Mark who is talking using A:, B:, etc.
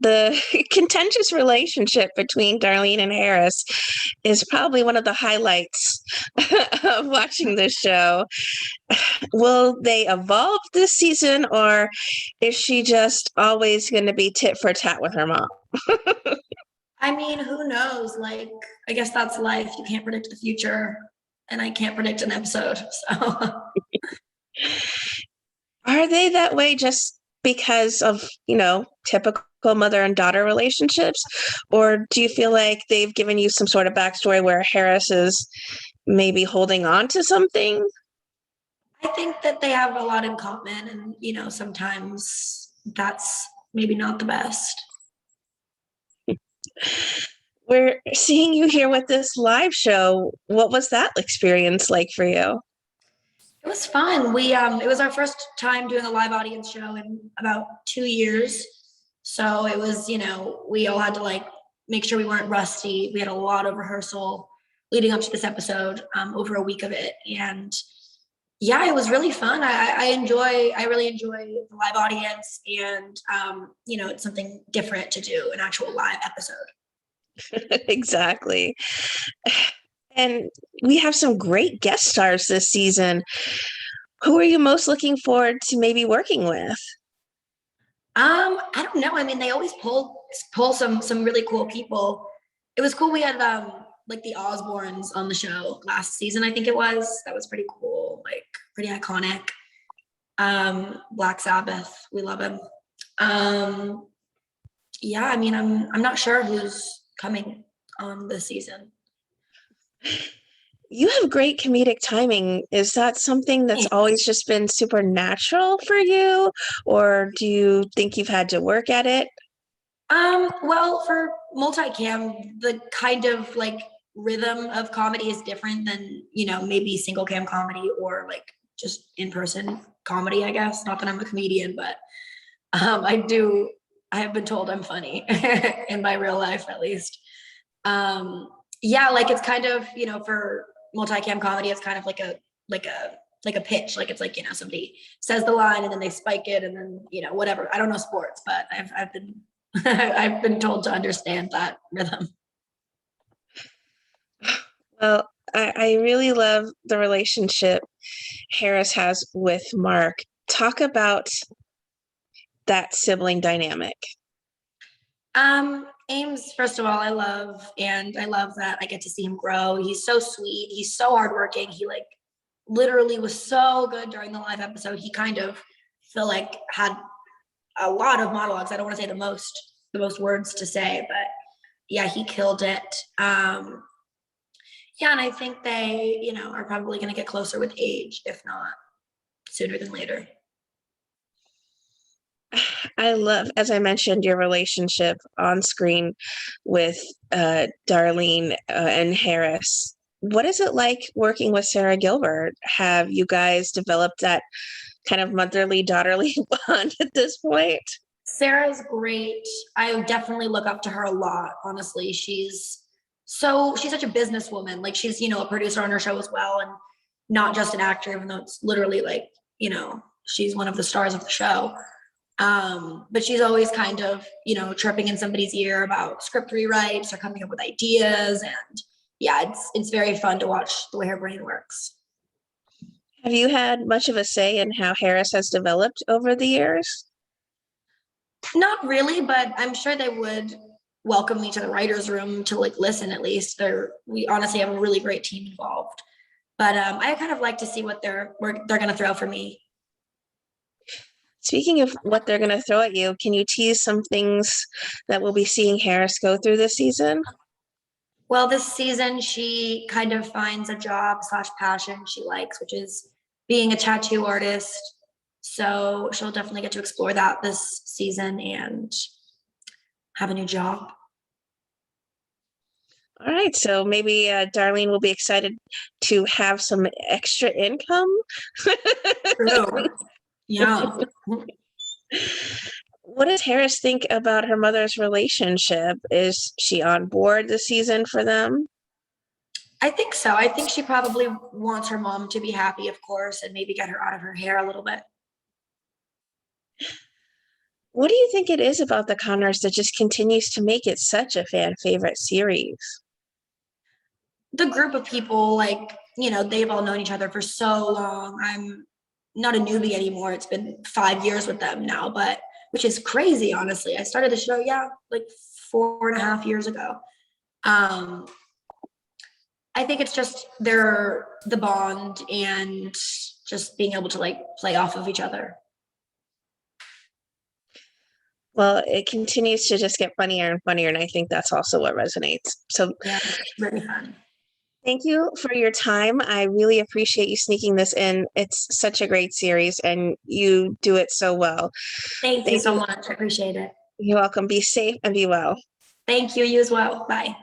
A: the contentious relationship between Darlene and Harris is probably one of the highlights of watching this show. Will they evolve this season, or is she just always going to be tit for tat with her mom?
B: I mean, who knows? Like, I guess that's life. You can't predict the future, and I can't predict an episode. So,
A: Are they that way just because of, typical mother and daughter relationships? Or do you feel like they've given you some sort of backstory where Harris is maybe holding on to something?
B: I think that they have a lot in common, and sometimes that's maybe not the best.
A: We're seeing you here with this live show. What was that experience like for you?
B: It was fun. It was our first time doing a live audience show in about 2 years. So it was, we all had to like make sure we weren't rusty. We had a lot of rehearsal leading up to this episode, over a week of it. And yeah, it was really fun. I really enjoy the live audience, and it's something different to do an actual live episode.
A: Exactly. And we have some great guest stars this season. Who are you most looking forward to maybe working with?
B: I don't know. I mean, they always pull some really cool people. It was cool. We had like the Osbournes on the show last season, I think it was. That was pretty cool, like pretty iconic. Black Sabbath, we love him. Yeah, I mean, I'm not sure who's coming on this season.
A: You have great comedic timing. Is that something that's always just been supernatural for you, or do you think you've had to work at it?
B: Well, for multicam, the kind of like rhythm of comedy is different than, maybe single cam comedy or like just in-person comedy, I guess. Not that I'm a comedian, but I have been told I'm funny in my real life, at least. Yeah, like it's kind of, for multicam comedy, it's kind of like a pitch. Like it's like, somebody says the line and then they spike it and then, whatever. I don't know sports, but I've been I've been told to understand that rhythm.
A: Well, I really love the relationship Harris has with Mark. Talk about that sibling dynamic.
B: Ames, first of all, I love, and I love that I get to see him grow. He's so sweet. He's so hardworking. He like literally was so good during the live episode. He kind of feel like had a lot of monologues. I don't want to say the most words to say, but yeah, he killed it. Yeah, and I think they, are probably going to get closer with age, if not sooner than later.
A: I love, as I mentioned, your relationship on screen with Darlene and Harris. What is it like working with Sarah Gilbert? Have you guys developed that kind of motherly daughterly bond at this point?
B: Sarah's great. I definitely look up to her a lot, honestly. She's such a businesswoman. Like she's, a producer on her show as well, and not just an actor, even though it's literally like, she's one of the stars of the show. But she's always kind of, chirping in somebody's ear about script rewrites or coming up with ideas. And yeah, it's very fun to watch the way her brain works.
A: Have you had much of a say in how Harris has developed over the years?
B: Not really, but I'm sure they would welcome me to the writer's room to like listen at least. We honestly have a really great team involved. But I kind of like to see what they're going to throw for me.
A: Speaking of what they're going to throw at you, can you tease some things that we'll be seeing Harris go through this season?
B: Well, this season, she kind of finds a job / passion she likes, which is being a tattoo artist. So she'll definitely get to explore that this season and have a new job.
A: All right, so maybe Darlene will be excited to have some extra income.
B: True. Yeah.
A: What does Harris think about her mother's relationship? Is she on board this season for them?
B: I think so. I think she probably wants her mom to be happy, of course, and maybe get her out of her hair a little bit.
A: What do you think it is about the Connors that just continues to make it such a fan favorite series?
B: The group of people, like, they've all known each other for so long. I'm not a newbie anymore. It's been 5 years with them now, but which is crazy, honestly. I started the show, yeah, like 4.5 years ago. Um, I think it's just the bond and just being able to like play off of each other.
A: Well, it continues to just get funnier and funnier, and I think that's also what resonates. So
B: Yeah, very fun.
A: thank you for your time. I really appreciate you sneaking this in. It's such a great series, and you do it so well.
B: Thank you
A: Thank
B: so
A: you.
B: much. I appreciate it.
A: You're welcome. Be safe and be well.
B: Thank you. You as well. Bye.